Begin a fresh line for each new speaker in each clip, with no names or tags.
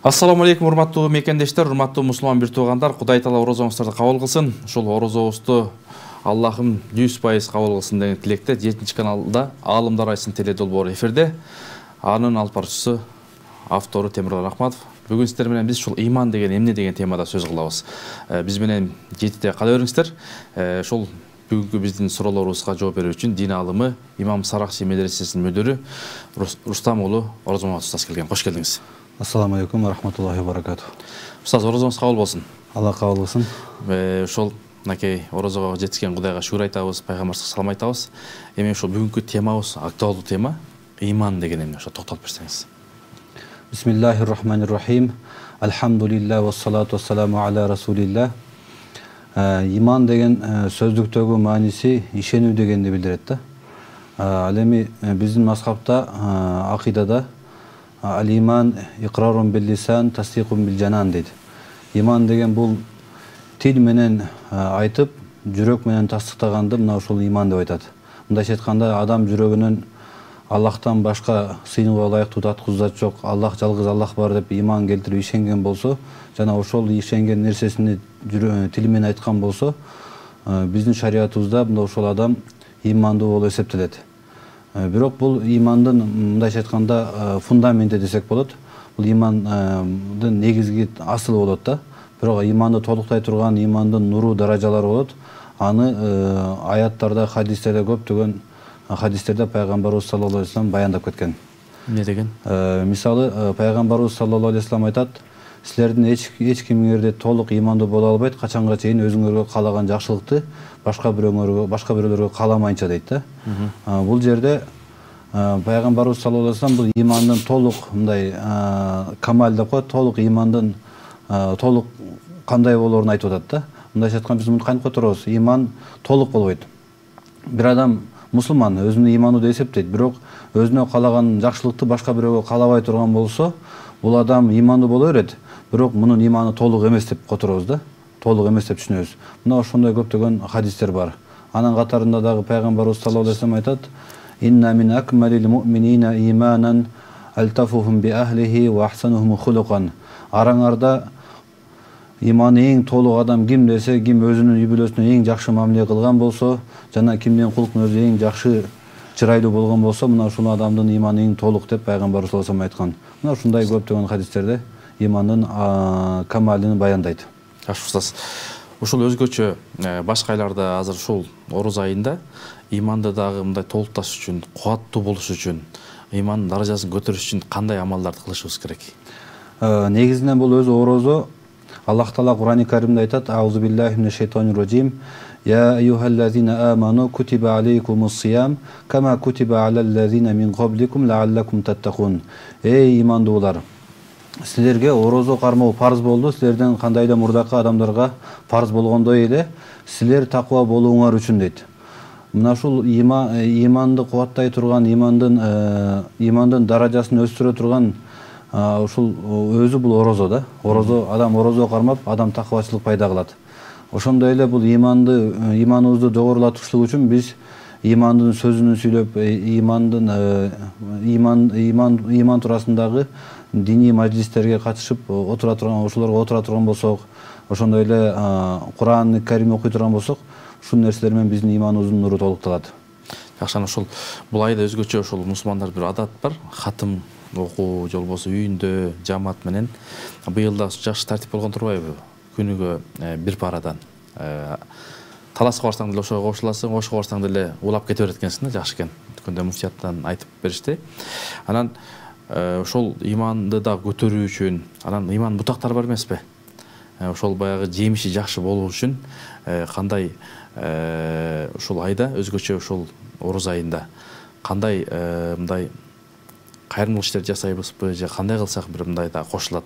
Ассаламу алейкум, урматтуу мекендештер, урматтуу мусулман бир туугандар. Кудай таала орозоңуздарды кабыл кылсын. Ушул орозобузду Аллахым 100% кабыл кылсын деген тилекте 7-чи каналда Аалымдар айтсын теледолбоору эфирде. Анын алып баруучусу автору Темирлан Ахматов. Бүгүн сиздер менен биз ушул ыйман деген эмне деген темада сөз кылабыз. Биз менен 7-те кала бериңиздер. Ушул бүгүнкү биздин суроолорубузга жооп берүү үчүн дин аалымы Имам Сарахши медресесинин мүдүрү Рустам уулу Орозмаматов устаз келген. Кош келдиңиз.
Ассаламу алейкум ва рахматуллахи ва баракатух.
Устаз, орозоңуз кабыл болсун.
Алла кабыл кылсын.
Ошол накей орозого жетишкен Кудайга шүгүр айтабыз, пайгамбарга салам айтабыз. Эми ошол бүгүнкү темабыз актуалдуу тема. Ыйман деген эмне? Ошо токтолуп берсеңиз.
Бисмиллахир рахманир рахим. Алхамдулиллах ва салату вассаламу аля расулилlah. Иман деген сөздүктөгү мааниси ишенүү дегенди билдирет да. Ал эми биздин мазхабта акыйдада Ал-иман иqrarun bil-lisan, tasdiqun bil-janan дейт. Иман деген бул тил менен айтып, жүрөк менен тастыктаганды мына ушул иман деп айтат. Мындайча айтканда, адам жүрөгүнөн Аллахтан башка сыйынууга ылайыктуу таткуз зат жок, Аллах жалгыз Аллах бар деп иман келтирип ишенген болсо, жана ошол ишенген нерсесини тили менен айткан болсо, биздин шариятыбызда мында ошол адам имандуу болуп эсептелет. Бирок бул имандын мындайча айтканда фундаменти десек болот. Бул имандын негизги асылы болот да. Бирок иманды толуктай турган имандын нуру даражалары болот. Аны аяттарда, хадистерде көптөгөн хадистерде пайгамбарыбыз саллаллаху алейхи вассалам баяндап кеткен.
Эмне деген?
Мисалы пайгамбарыбыз саллаллаху алейхи вассалам айтат: "Силердин эч кимиңерде толук имандуу боло албайт, качанга чейин өзүңөргө каалаган жакшылыкты башка бирөөлөргө кааламайынча" дейт да. Бул жерде пайгамбарыбыз саллаллаху алейхи вассалам бул имандын толук мындай камал деп коет, толук имандын толук кандай болоорун айтып атат да. Мындайча айтканда биз муну кантип которобуз? Иман толук болбойт. Бир адам мусулман өзүнүн имандуу деп эсептейт, бирок өзүнө каалаган жакшылыкты башка бирөөгө каалабай турган болсо, бул адам имандуу боло берет, бирок мунун иманы толук эмес деп которобуз да. Толук эмес деп түшүнөбүз. Мына ошондой көптөгөн хадистер бар. Анын катарында дагы пайгамбарыбыз саллаллаху алейхи вассалам айтат: "Инна мин акмалил му'минина иманан алтафухум би ахлихи ва ахсанухум хулукан." Араңарда иманы эң толук адам ким десе, ким өзүнүн үй бүлөсүнө эң жакшы мамиле кылган болсо, жана кимдин кулктун өзү эң жакшы чырайлуу болгон болсо, мына ушул адамдын иманы эң толук деп пайгамбарыбыз саллаллаху алейхи вассалам айткан. Мына ушундай көптөгөн хадистерде имандын камалын баяндайт.
Жакшы устаз. Ушул өзгөчө башка айларда азыр ушул Ороз айында иманды дагы мындай толукташ үчүн, кубаттуу болуш үчүн, имандын даражасын көтөрүш үчүн кандай амалдарды кылышыбыз керек?
Негизинен бул өзү орозо. Аллах Таала Кур'ан-ы Каримде айтат: "Аузу биллахи минеш шайтанир раджим. Я айюхаллазина аману кутиба алейкумус-сиям, кама кутиба алаллазина мин кабликум лааллакум таттакун." Эй имандуулар, силерге орозо кармоо парз болду, силерден кандай да мурдакы адамдарга парз болгондой эле силер таква болууңар үчүн дейт. Мына ушул иманды кубаттай турган, имандын даражасын өстүрө турган ушул өзү бул орозо да. Адам орозо кармап, адам таквачылык пайда кылат. Ошондой эле бул иманыбызды жогорулатышлык үчүн биз имандын сөзүн сүйлөп, иман туурасындагы диний мажлистерге катышып ошолорго отура турган болсок, ошондой эле Кур'ан-ы Карим окуй турган болсок, ушул нерселер менен биздин иманыбыздын нуру толукталат.
Жакшы, ошол бул айда өзгөчө ошол мусулмандар бир адат бар, хатым окуу же болбосо үйүндө жамаат менен. Быйыл да жакшы тартип болгон турбайбы? Күнүгө бир парадан таласка барсаң деле ошого кошуласың, ошого барсаң деле улап кете берет экенсиң да, жакшы экен. Күндө муфтияттан айтып беришти. Анан ошол иманды да көтөрүү үчүн, анан иман бутактары бар эмеспи? Ошол баягы жемиши жакшы болуу үчүн кандай ушул айда өзгөчө ушул Ороз айында кандай мындай кайрымдуулук иштерди жасайбызбы же кандай кылсак бир мындай да кошулат?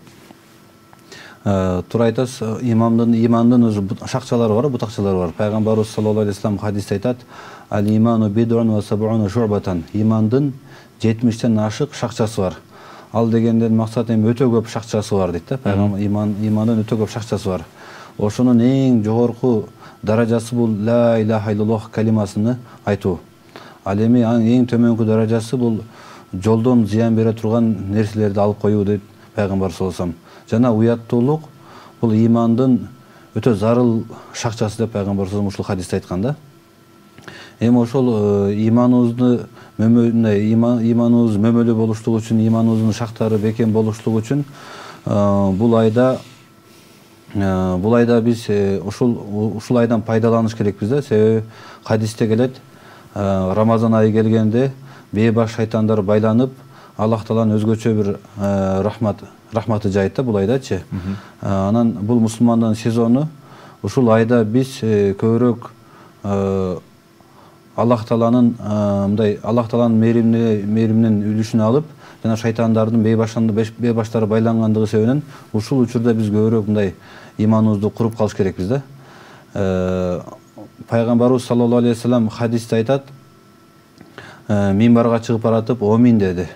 Туура айтасыз, имандын өзү шакчалары бар, бутакчалары бар. Пайгамбарыбыз саллаллаху алейхи вассалам хадисте айтат: "Ал-иману бид'ун ва саб'уна шу'батан." Имандын 70тен ашык шакчасы бар. Ал дегенден максат эми өтө көп шакчасы бар дейт да. Имандын өтө көп шакчасы бар. Ошонун эң жогорку даражасы бул ла илаха иллаллах калимасыны айтуу. Ал эми эң төмөнкү даражасы бул жолдон зыян бере турган нерселерди алып коюу дейт пайгамбар саллаллаху алейхи вассалам. жана уяттуулук бул имандын өтө зарыл шакчасы деп пайгамбарыбыз ушул хадисте айткан да. Эми ошол иманыбызды иманыбыз мөмөлүү болуштугу үчүн, иманыбыздын шактары бекем болуштугу үчүн бул айда биз ушул айдан пайдаланыш керекпиз да. Себеби хадисте келет, Рамазан айы келгенде бейбаш шайтандар байланып, Аллах Тааланын өзгөчө бир рахматы жайт да бул айдачы. Анан бул мусулмандын сезону. Ушул айда биз көбүрөөк Аллах Тааланын мээриминин үлүшүн алып, жана шайтандардын бейбаштары байлангандыгы себебинен ушул учурда биз көбүрөөк мындай иманыбызды куруп калыш керекпиз да. Пайгамбарыбыз саллаллаху алейхи ва саллям хадисте айтат, минбарга чыгып баратып омин деди.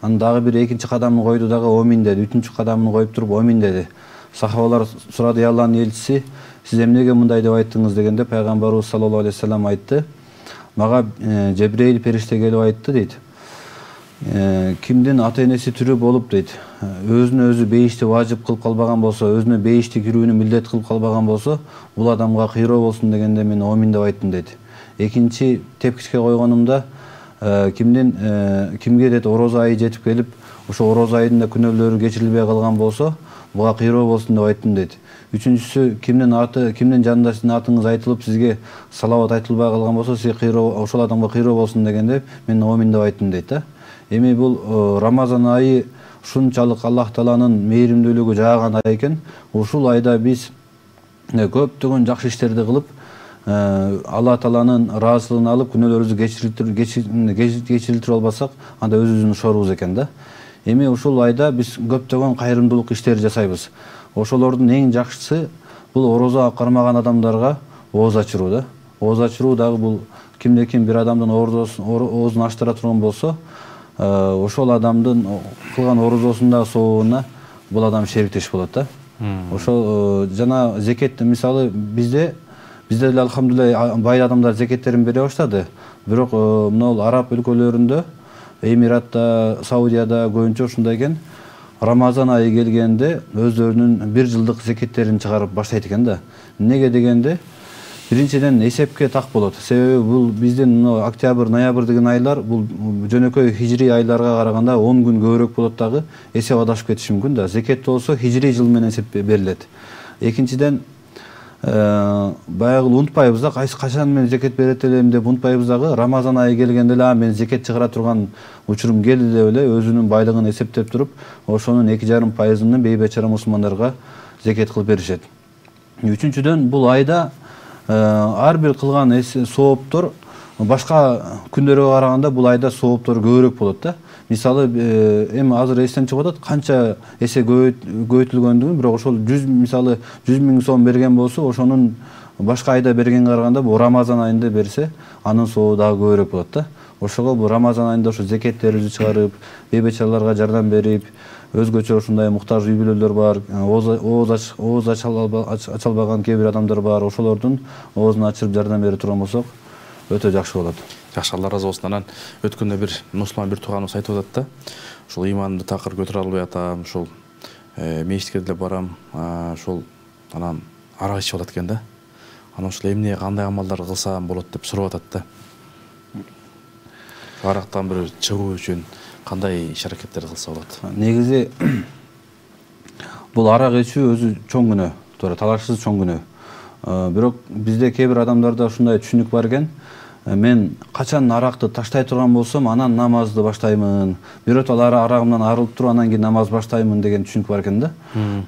Анан дагы бир экинчи кадамын койду, дагы омин деди. Үчүнчү кадамын коюп туруп омин деди. Сахабалар сурады, ey Аллахтын элчиси, сиз эмнеге мындай деп айттыңыз дегенде, пайгамбарыбыз саллаллаху алейхи ва саллям айтты, мага Жебрейил периште келип айтты дейт. Кимдин ата энеси тирүү болуп дейт, өзүнө өзү бейишти важып кылып калбаган болсо, өзүнө бейишти кирүүнү милдет кылып калбаган болсо, бул адамга кыйроо болсун дегенде мен омин деп айттым дейт. Экинчи тепкичке койгонумда кимге дейт орозо айы жетип келип, ошо орозо айында күнөөлөрү кечирилбей калган болсо, буга кыйроо болсун деп айттым дейт. Үчүнчүсү, кимдин жанында сиздин атыңыз айтылып, сизге салават айтылбай калган болсо, сизге кыйроо, ошол адамга кыйроо болсун дегенде мен омин деп айттым дейт да. Эми бул Рамазан айы ушунчалык Аллах Тааланын мээримдүүлүгү жааган ай экен. Ушул айда биз көптөгөн жакшы иштерди кылып, Аллах Тааланын ыраазычылыгын алып, күнөөлөрүбүздү кечирилтирип албасак, анда өзүбүздүн шорубуз экен да. Эми ушул айда биз көптөгөн кайрымдуулук иштерди жасайбыз. Ошолордун эң жакшысы бул орозо кармаган адамдарга ооз ачыруу да. Ооз ачыруу дагы бул кимде-ким бир адамдын оозун ачтыра турган болсо, ошол адамдын кылган орозосундагы сообуна бул адам шериктеш болот да. Ошол жана зекет, мисалы бизде деле алхамдулилла бай адамдар зекеттерин бере баштады. Бирок мына араб өлкөлөрүндө, Эмиратта, Саудияда көбүнчө ушундай экен. Рамазан айы келгенде өздөрүнүн бир жылдык зекеттерин чыгарып баштайт экен да. Неге дегенде, биринчиден эсепке так болот. Себеби бул биздин октябрь, ноябрь деген айлар бул жөнөкөй хижри айларга караганда 10 күн көбүрөөк болот, дагы эсеп адашып кетиши мүмкүн да. Зекет болсо хижри жыл менен эсеп берилет. Экинчиден, баягы унутпайбыз да, качан мен зекет берет элем деп унутпайбыз дагы. Рамазан айы келгенде эле мен зекет чыгара турган учурум келди деп эле өзүнүн байлыгын эсептеп туруп, ошонун 2,5%-ын бейбечара мусулмандарга зекет кылып беришет. Үчүнчүдөн, бул айда ар бир кылган сооптор башка күндөргө караганда бул айда сооптор көбүрөөк болот да. Мисалы, эми азыр эстен чыгып атат канча эсе көбөйтүлгөндүгүн, бирок ошол 100 миң сом берген болсо, ошонун башка айда бергенге караганда бул Рамазан айында берсе, анын сообу дагы көбүрөөк болот да. Ошого бул Рамазан айында ошо зекеттерибизди чыгарып, бейбечараларга жардам берип, өзгөчө ушундай муктаж үй-бүлөлөр бар, ооз ача албаган кээ бир адамдар бар, ошолордун оозун ачырып жардам бере турган болсок, өтө жакшы болот.
Жакшы, Алла ыраазы болсун. Анан өткөндө бир мусулман бир тууганыбыз айтып атат да, ушул иманымды такыр көтөрө албай атам, ушул мечитке деле барам, ушул анан арак ичип алат экен да. Анан ушул эмне, кандай амалдар кылсам болот деп сурап атат да. Арактан бир чыгуу үчүн кандай иш-аракеттер кылса болот?
Негизи бул арак ичүү өзү чоң күнөө, туура талашсыз чоң күнөө. Бирок бизде кээ бир адамдарда ушундай түшүнүк бар экен. Мен качан аракты таштай турган болсом, анан намазды баштаймын. Биротол арагымдан арылып туруп, анан кийин намаз баштаймын деген түшүнүк бар экен да.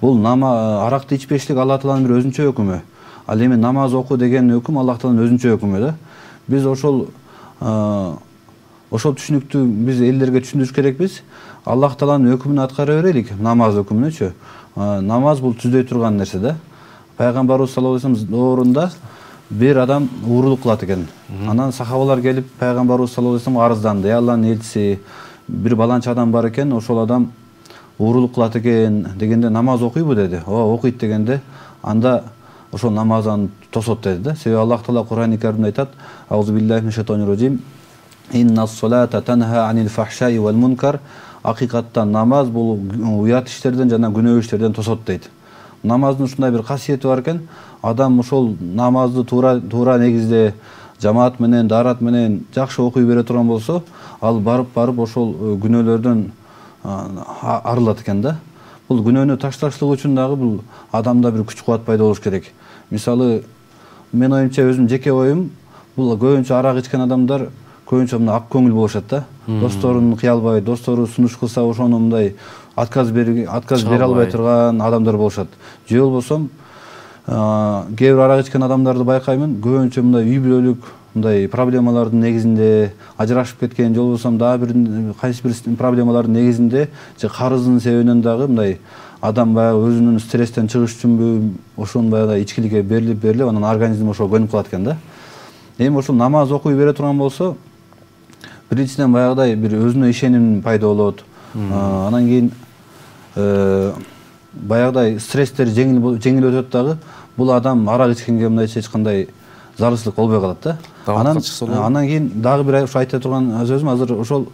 Бул аракты ичпештик Алла Тааланын бир өзүнчө өкүмү. Ал эми намаз окуу деген өкүм Алла Тааланын өзүнчө өкүмү да. Биз ошол түшүнүктү биз элдерге түшүндүрүш керекпиз. Аллах Тааланын өкүмүн аткара берелик, намаз өкүмүнүчү. Намаз бул түздөй турган нерсе да. Пайгамбарыбыз саллаллаху алейхи ва саллям доорунда бир адам уурулук кылат экен. Анан сахабалар келип пайгамбарыбыз саллаллаху алейхи ва саллям арызданды. Ey Алланын элчиси, бир баланча адам бар экен, ошол адам уурулук кылат экен дегенде намаз окуйбу деди. Ооба, окуйт дегенде, анда ошол намазын тосот деди да. Себеби Аллах Таала Кур'ан-ы Каримде айтат: "Аузу биллахи минаш шайтонир раджим. Инна солата танха анил фахшай вал мункар. Акыйкаттан намаз бул уят иштерден жана күнөө иштерден тосот дейт. Намаздын ушундай бир касиети бар экен. Адам ошол намазды туура негизде жамаат менен, дарат менен жакшы окуй бере турган болсо, ал барып ошол күнөөлөрдөн арылат экен да. Бул күнөөнү ташташтык үчүн дагы бул адамда бир күч кубат пайда болуш керек. Мисалы, мен оюмча өзүм жеке оюм, бул көбүнчө арак ичкен адамдар көбүнчө мына ак көңүл болушат да. Досторун кыялбай, достору сунуш кылса ошону мындай отказ бере албай турган адамдар болушат. Же болбосо кээ бир арак ичкен адамдарды байкаймын, көбүнчө мындай үй бүлөлүк мындай проблемалардын негизинде ажырашып кеткен, же болбосо дагы бир кайсы бир проблемалардын негизинде же карыздын себебинен дагы мындай адам баягы өзүнүн стресстен чыгыш үчүнбү ошону баягы ичкиликке берилип анан организм ошого көнүп калат экен да. Эми ошол намаз окуй бере турган болсо, биринчиден баягыдай бир өзүнө ишеним пайда болот. Анан кийин баягыдай стресстер жеңил өтөт дагы. Бул адам арак ичкенге мындайча эч кандай зарылчылык болбой калат да. Анан кийин дагы бир ушу айта турган сөзүм, азыр ошол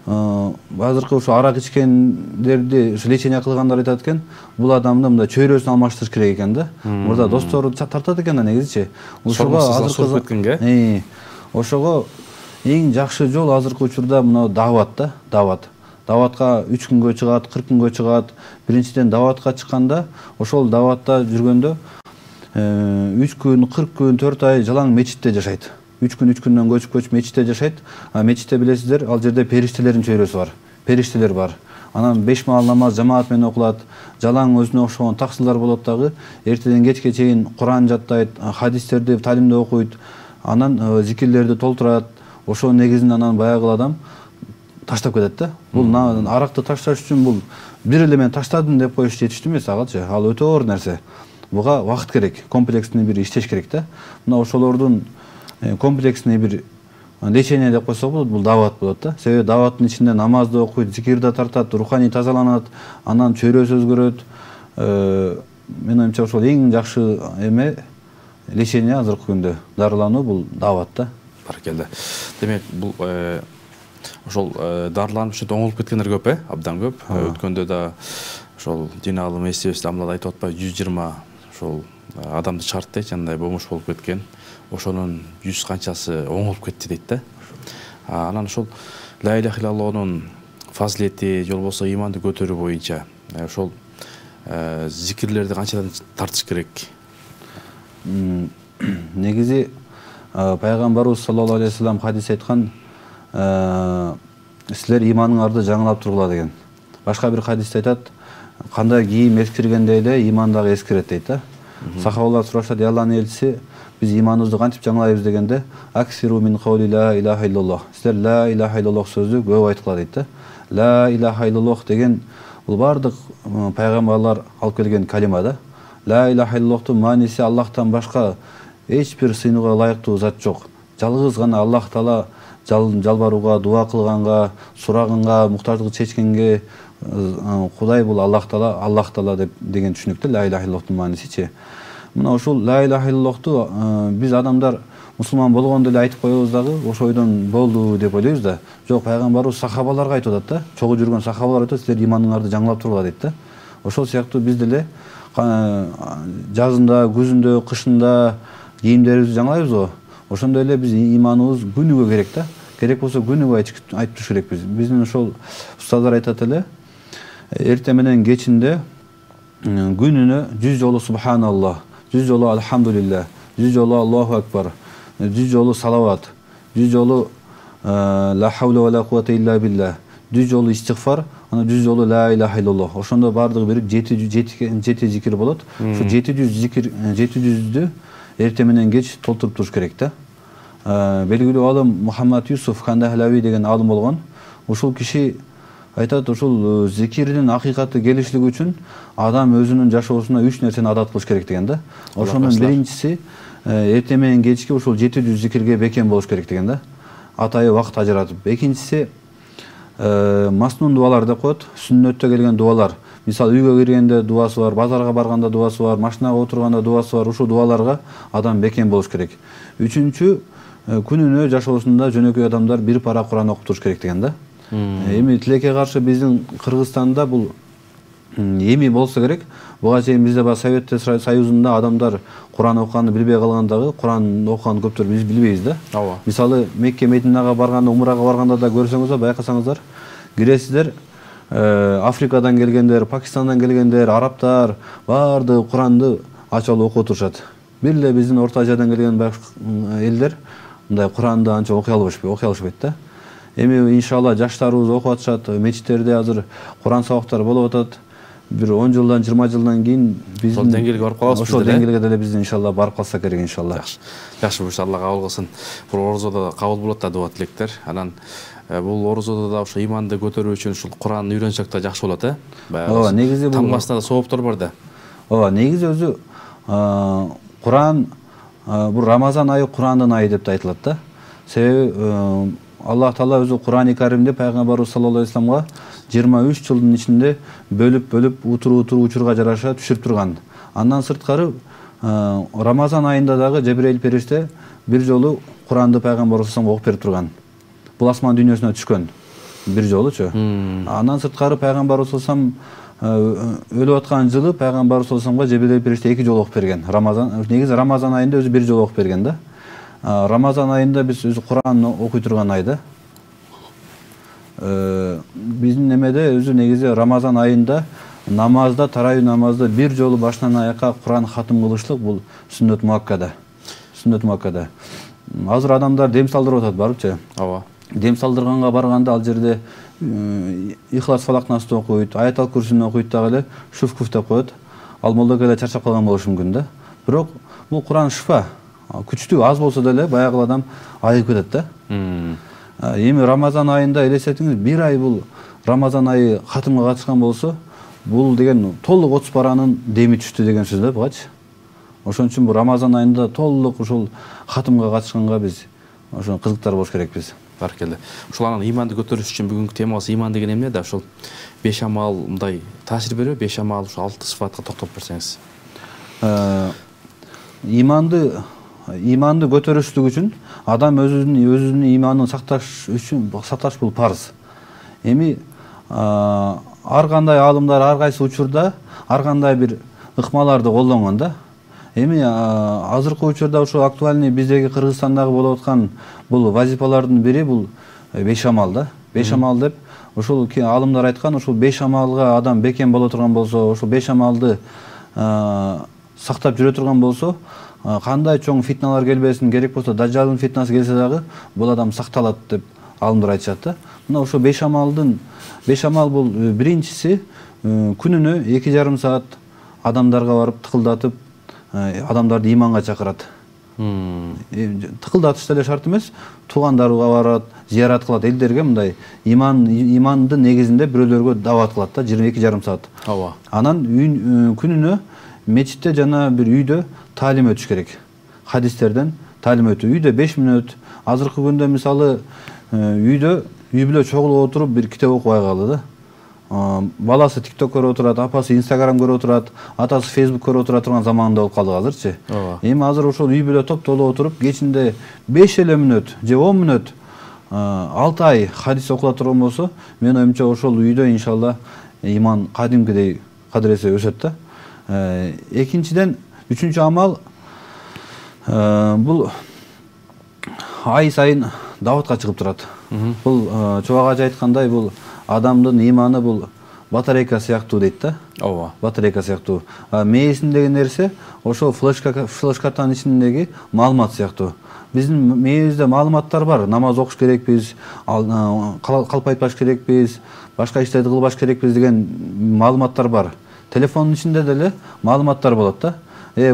азыркы ушу арак ичкендерди лечение кылгандар айтат экен, бул адамды мындай чөйрөсүн алмаштырыш керек экен да. Мурда достору тартат экен да негизичи. Ошого эң жакшы жол азыркы учурда мына дават да, дават. Даватка 3 күнгө чыгат, 40 күнгө чыгат. Биринчиден даватка чыкканда, ошол даватта жүргөндө 3 күн, 40 күн, 4 ай жалаң мечитте жашайт. 3 күндөн көчүп мечитте жашайт. Мечитте билесиздер, ал жерде периштелердин чөйрөсү бар. Периштелер бар. Анан 5 маал намаз жамаат менен окулат. Жалаң өзүнө окшогон таксылдар болот дагы. Эртеден кечке чейин Куран жаттайт, хадистерди талимде окуйт. Анан зикирлерди толтурат. Ошонун негизинде анан баягы адам таштап кетет да. Бул аракты ташташ үчүн бул бир эле мен таштадым деп коюш жетиштүү эмес агалчы. Ал өтө оор нерсе. Буга вакыт керек, комплекстный бир иштеш керек да. Мына ошолордун комплексный бир лечение деп койсок болот, бул дават болот да. Себеби даваттын ичинде намазды окуйт, зикирди тартат, руханий тазаланат, анан чөйрөсү өзгөрөт. Мен оюмча ошол эң жакшы эме лечение азыркы күндө. Дарылануу бул дават да.
Баракелде. Демек бул ошол дарыланып ушинтип оңолуп кеткендер көп, абдан көп. Өткөндө да ошол дин алым эстебизде амлада айтып атпайбы, 120 ошол адамды чыгарт дейт, жандай бомуш болуп кеткен. Ошонун 100 канчасы оңолуп кетти дейт да. Анан ошол ла иляха иллаллахнын фазилети, же болбосо иманды көтөрүү боюнча ошол зикирлерди канчадан тартыш керек?
Негизи пайгамбарыбыз саллаллаху алейхи вассалам хадис айткан, силер иманыңарды жаңылап тургула деген. Башка бир хадисте айтат, кандай кийим эскиргенде эле иман дагы эскирет дейт да. Сахабалар сурашат, "Я Аллахтын элчиси, биз иманыбызды кантип жаңылайбыз?" дегенде, "Аксиру мин каули ла илаха иллаллах." Силер ла илаха иллаллах сөздү көп айткыла дейт да. Ла илаха иллаллах деген бул бардык пайгамбарлар алып келген калима да. Ла илаха иллаллахтын мааниси Аллахтан башка эч бир сыйынууга ылайыктуу зат жок. Жалгыз гана Аллах Таала жалбарууга, дуа кылганга, сураганга, муктаждык чечкенге Кудай бул Аллах Таала деген түшүнүктө ла илаха иллаллахтын маанисичи. Мына ушул ла илаха иллаллахту биз адамдар мусулман болгондо эле айтып коебуз дагы, ошо ойдон болду деп ойлойбуз да. Жок, пайгамбарыбыз сахабаларга айтып атат да. Чогуу жүргөн сахабалар айтат, силер иманыңарды жаңылап тургула дейт да. Ошол сыяктуу биз деле жазында, күзүндө, кышында кийимдерибизди жаңылайбыз го. Ошондой эле биз иманыбыз күнүгө керек да. Керек болсо күнүгө айтып туруш керекпиз. Биздин ошол устаздар айтат эле, эрте менен кечинде күнүнө 100 жолу субханаллах, 100 жолу алхамдулилlah, 100 жолу Аллаху акбар, 100 жолу салават, 100 жолу ла хавла ва ла куввата илля билlah, 100 жолу истигфар, анан 100 жолу ла илаха иллаллах. Ошондо бардыгы бирип 7 зикир болот. Ошо 700 зикир, 700дү эрте менен кеч толтуруп туруш керек да. Белгилүү алым Мухаммад Юсуф Кандахлави деген алым болгон. Ушул киши айтат, ушул зикирдин акыйкаты келишлиги үчүн адам өзүнүн жашоосуна 3 нерсени адат кылыш керек деген да. Ошонун биринчиси эрте менен кечки ушул 700 зикирге бекем болуш керек деген да. Атайы вакыт ажыратып. Экинчиси маснун дуалар деп коет, сүннөттө келген дуалар. Мисалы үйгө киргенде дуасы бар, базарга барганда дуасы бар, машинага отурганда дуасы бар. Ушул дуаларга адам бекем болуш керек. Үчүнчү күнүнө жашоосунда жөнөкөй адамдар бир пара Куран окуп туруш керек деген да. Эми тилекке каршы биздин Кыргызстанда бул эми болсо керек. Буга чейин бизде бар Совет Союзунда адамдар Куран окуганды билбей калгандагы, Куран окуганды көптөр биз билбейбиз да. Мисалы Мекке, Мединага барганда, умрага барганда да көрсөңүздөр, байкасаңыздар, киресиздер, Африкадан келгендер, Пакистандан келгендер, арабтар баардыгы Куранды ачып окуп турушат. Бир эле биздин Орто Азиядан келген элдер мындай Куранды анча окуй алышпайт да. Эми иншалла жаштарыбыз окуп атышат, мечиттерде азыр Куран сабактары болуп атат. Бир 10 жылдан, 20 жылдан кийин биздин
ошол деңгээлге барып калабыз.
Ошол деңгээлге деле биз иншалла барып калсак керек иншалла.
Жакшы буюрса Алла кабыл кылсын. Бул орозодо кабыл болот да дуа тилектер. Анан бул орозодо да ошо иманды көтөрүү үчүн ушул Куранды үйрөнсөк да жакшы болот,
Ооба, негизи бул
тамгасында да сооптор бар да.
Ооба, негизи өзү Куран бул Рамазан айы Курандын айы деп айтылат да. Себеби Аллах Таала өзү Курани Каримде пайгамбарыбыз саллаллаху алейхи вассаламга 23 жылдын ичинде бөлүп утур учурга жараша түшүрүп турган. Андан сырткары Рамазан айында дагы Жебрейил периште бир жолу Куранды пайгамбарыбыз саллаллаху окуп берип турган. Бул асман дүйнөсүнө түшкөн бир жолучу. Андан сырткары пайгамбарыбыз саллаллаху өлүп аткан жылы пайгамбарыбыз саллаллаху Жебрейил периште 2 жолу окуп берген. Негизи Рамазан айында өзү бир жолу окуп берген да. Рамазан айында биз өзү Куранды окуй турган айда. Биздин немеде өзү негизи Рамазан айында намазда, тарауи намазда бир жолу башынан аякка Куран хатым кылышлык бул сүннөт муаккада. Сүннөт муаккада. Азыр адамдар дем салдырып атат барыпчы.
Ооба.
Дем салдырганга барганда ал жерде Ихлас Фалак-Насты окуйт, Аятал Курсини окуйт дагы эле шуфкуф деп коет. Ал молдо эле чарчап калган болушу мүмкүн да. Бирок бул Куран шифа. Күчтүү аз болсо деле баягы адам айыгып кетет да. Эми Рамазан айында элестетиңиз, бир ай бул Рамазан айы хатымга катышкан болсо, бул деген толук 30 паранын деми түштү деген сөз да бугачы. Ошон үчүн бул Рамазан айында толук ушул хатымга катышканга биз ошо кызыктар болуш керекпиз.
Баркелде. Ушул анан иманды көтөрүш үчүн бүгүнкү темабыз иман деген эмне да? Ушул 5 амал мындай таасир бериби? 5 амал ушул 6 сыфатка токтоп берсеңиз.
Иманды көтөрүштүк үчүн адам өзүнүн иманын сакташ бул парыз. Эми ар кандай аалымдар ар кайсы учурда ар кандай бир ыкмаларды колдонгон да. Эми азыркы учурда ошо актуальный биздеги Кыргызстандагы болуп аткан бул вазифалардын бири бул 5 амал да. 5 амал деп ошол аалымдар айткан, ошол 5 амалга адам бекем боло турган болсо, ошол 5 амалды сактап жүрө турган болсо, кандай чоң фитналар келбесин, керек болсо дажжалдын фитнасы келсе дагы бул адам сакталат деп аалымдар айтышат да. Мына ошо 5 амал бул биринчиси күнүнө 2,5 саат адамдарга барып тыкылдатып адамдарды иманга чакырат. Тыкылдатыш деле шарт эмес, туугандарга барат, зыярат кылат, элдерге мындай имандын негизинде бирөөлөргө дават кылат да, 22,5 саат.
Ооба.
Анан күнүнө мечитте жана бир үйдө таалим өтүш керек. Хадистерден таалим өтүү. Үйдө 5 мүнөт. Азыркы күндө мисалы үй бүлө чогулуп отуруп бир китеп окубай калды да. Баласы TikTok көрүп отурат, апасы Instagram көрүп отурат, атасы Facebook көрүп отура турган заманда болуп калдык азырчы. Эми азыр ошол үй бүлө топтолуп отуруп, кечинде 5 эле мүнөт же 10 мүнөт 6 ай хадис окула турган болсо, мен оюмча ошол үйдө иншалла иман кадимкидей кадыресе өсөт да. Экинчиден, үчүнчү амал бул ай сайын даватка чыгып турат. Бул чубак ажы айткандай, бул адамдын иманы бул батарейка сыяктуу дейт да.
Ооба.
Батарейка сыяктуу. Мээсиндеги нерсе ошол флеш-картанын ичиндеги маалымат сыяктуу. Биздин мээбизде маалыматтар бар. Намаз окуш керекпиз, калп айтпаш керекпиз, башка иштерди кылбаш керекпиз деген маалыматтар бар. Телефондун ичинде деле маалыматтар болот да.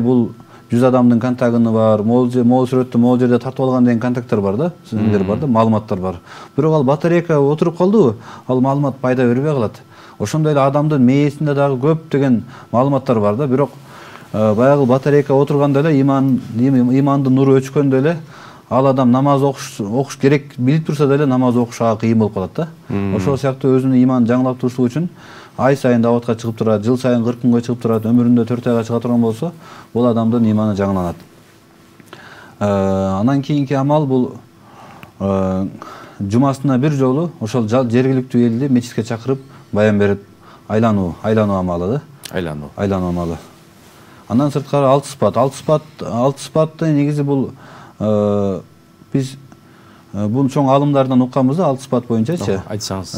Бул 100 адамдын контагыны бар, могул сүрөттү могул жерде тартып алган деген контакттар бар да, сүзүндөр бар да, маалыматтар бар. Бирок ал батарейка отуруп калдыбы, ал маалымат пайда бербей калат. Ошондой эле адамдын мээсинде дагы көп деген маалыматтар бар да, бирок баягы батарейка отурганда эле имандын нуру өчкөндө эле ал адам намаз окуш керек билип турса деле намаз окуш кыйын болуп калат да. Ошол сыяктуу өзүнүн иманын жаңылап турушук үчүн ай сайын даватка чыгып турат, жыл сайын 40 күнгө чыгып турат, өмүрүндө 4 айга чыга турган болсо, бул адамдын иманы жаңыланат. Анан кийинки амал бул жумасына бир жолу ошол жергиликтүү элди мечитке чакырып баян берип айлануу амалы да. Айлануу амалы. Андан сырткары алты сыпат негизи бул биз бул чоң алымдардан укканбыз да, алты сыпат боюнчачы.
Айтсаңыз.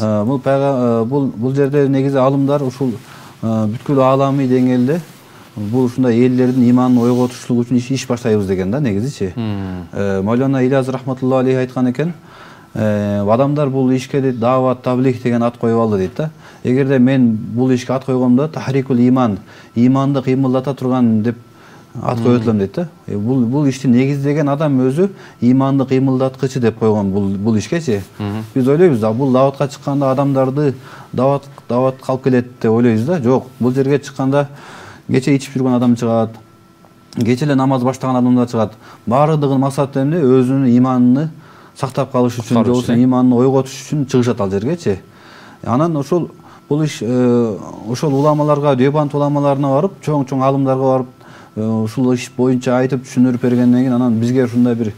Бул жерде негизи алымдар ушул бүткүл ааламий деңгээлде бул ушундай элдердин иманын ойготуучулугу үчүн иш баштайбыз деген да негизичи. Мавлана Ильяз рахматуллаху алейхи айткан экен, адамдар бул ишке дейт дават таблих деген ат коюп алды дейт да. Эгерде мен бул ишке ат койгомдо тахрикул иман, иманды кыймылдата турган деп ат коюп атылам дейт да. Бул ишти негиздеген адам өзү иманды кыймылдаткычы деп койгон бул ишкечи. Биз ойлойбуз да бул даватка чыкканда адамдарды дават калып келет деп ойлойбуз да. Жок, бул жерге чыкканда кече ичип жүргөн адам чыгат, кече эле намаз баштаган адамдар чыгат. Баардыгынын максаты эмне? Өзүнүн иманын сактап калыш үчүн, же иманын ойготуш үчүн чыгышат ал жергечи. Анан ошол бул иш ошол уламаларга, Дебант уламаларына барып, чоң алымдарга барып, ушул иш боюнча айтып түшүндүрүп бергенден кийин анан бизге ушундай бир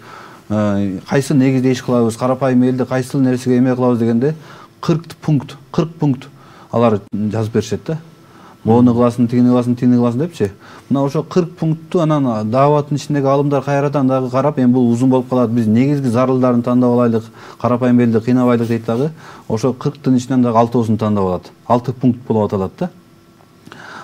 кайсы негизде иш кылабыз, карапайым элди кайсыл нерсеге эме кылабыз дегенде 40 пункт алар жазып беришет да. Мону кыласың, тигини кыласың депчи. Мына ошо 40 пунктту анан даваттын ичиндеги алымдар кайрадан дагы карап, эми бул узун болуп калат. Биз негизги зарылдарын тандап алайлык, карапайым элди кыйнабайлык дейт дагы. Ошо 40тын ичинен дагы 6ысын тандап алат. 6 пункт болуп аталат да.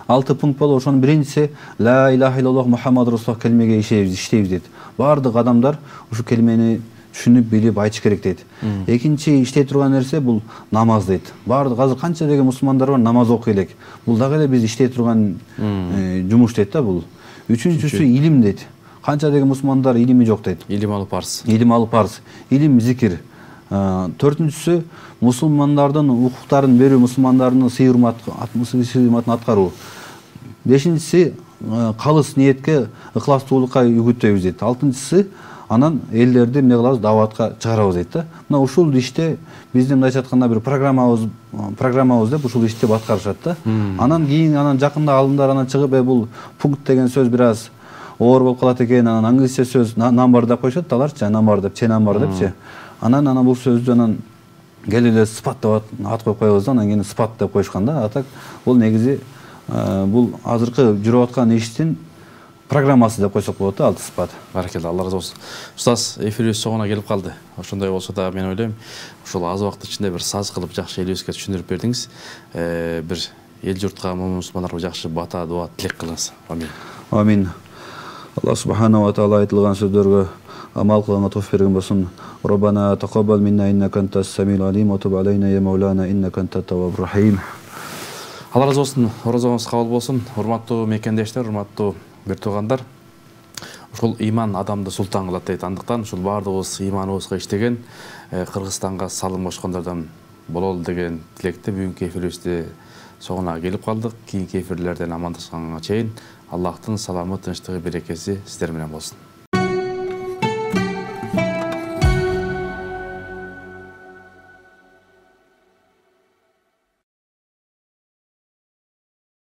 6 пункт болуп, ошонун биринчиси ла илаха иллаллах Мухаммад Расулуллах келмеге иштейбиз дейт. Баардык адамдар ушу келмени түшүнүп билип айтыш керек дейт. Экинчи иштей турган нерсе бул намаз дейт. Баардык азыр канча деген мусулмандар бар, намаз окуй элек. Бул дагы эле биз иштей турган жумуш дейт да бул. Үчүнчүсү илим дейт. Канча деген мусулмандар илими жок дейт.
Илим алып парз.
Илим, зикир. Төртүнчүсү мусулмандардын укуктарын берүү, мусулмандардын сый-урматын аткаруу. Бешинчиси калыс ниетке, ыхластуулукка үгүттөйбүз дейт. Алтынчысы анан элдерди эмне кылабыз, даватка чыгарабыз дейт да. Мына ушул иште биздин мындайча айтканда бир программабыз деп ушул ишти аткарышат да. Анан кийин жакында алымдар анан чыгып, бул пункт деген сөз бир аз оор болуп калат экен, анан англисче сөз намбар деп коюшат аларчы, намбар деп, намбар депчи. Анан бул сөздү анан кел эле сыпат деп ат коюп коебуз да, анан кийин сыпат деп коюшкан да. Атак бул негизи бул азыркы жүрүп аткан иштин программасы деп койсок болот да, алты сыпат.
Баракелла, Алла разы болсун. Устаз, эфирибиз соңуна келип калды. Ошондой болсо да мен ойлойм, ушул аз убакыт ичинде бир саз кылып жакшы элибизге түшүндүрүп бердиңиз. Бир эл журтка, мусулмандарга жакшы бата, дуа, тилек кылыңыз. Амин.
Амин. Алла субхана ва таала айтылган сөздөргө амал кылганга тоофик берген болсун. Роббана тaqabbal minna innaka antas samiul alim wa tub alayna ya maulana innaka antat tawwabur rahim.
Алла разы болсун, оразаңыз кабыл болсун. Урматтуу мекендештер, урматтуу бир туугандар. Ушул иман адамды султан кылат дейт. Андыктан ушул баардыгыбыз иманыбызга иштеген, Кыргызстанга салым кошкондордон бололу деген тилекте бүгүнкү эфирибизди соңуна келип калдык. Кийинки эфирлерден амандашканга чейин Аллахтын саламы, тынчтыгы, берекеси сиздер менен болсун.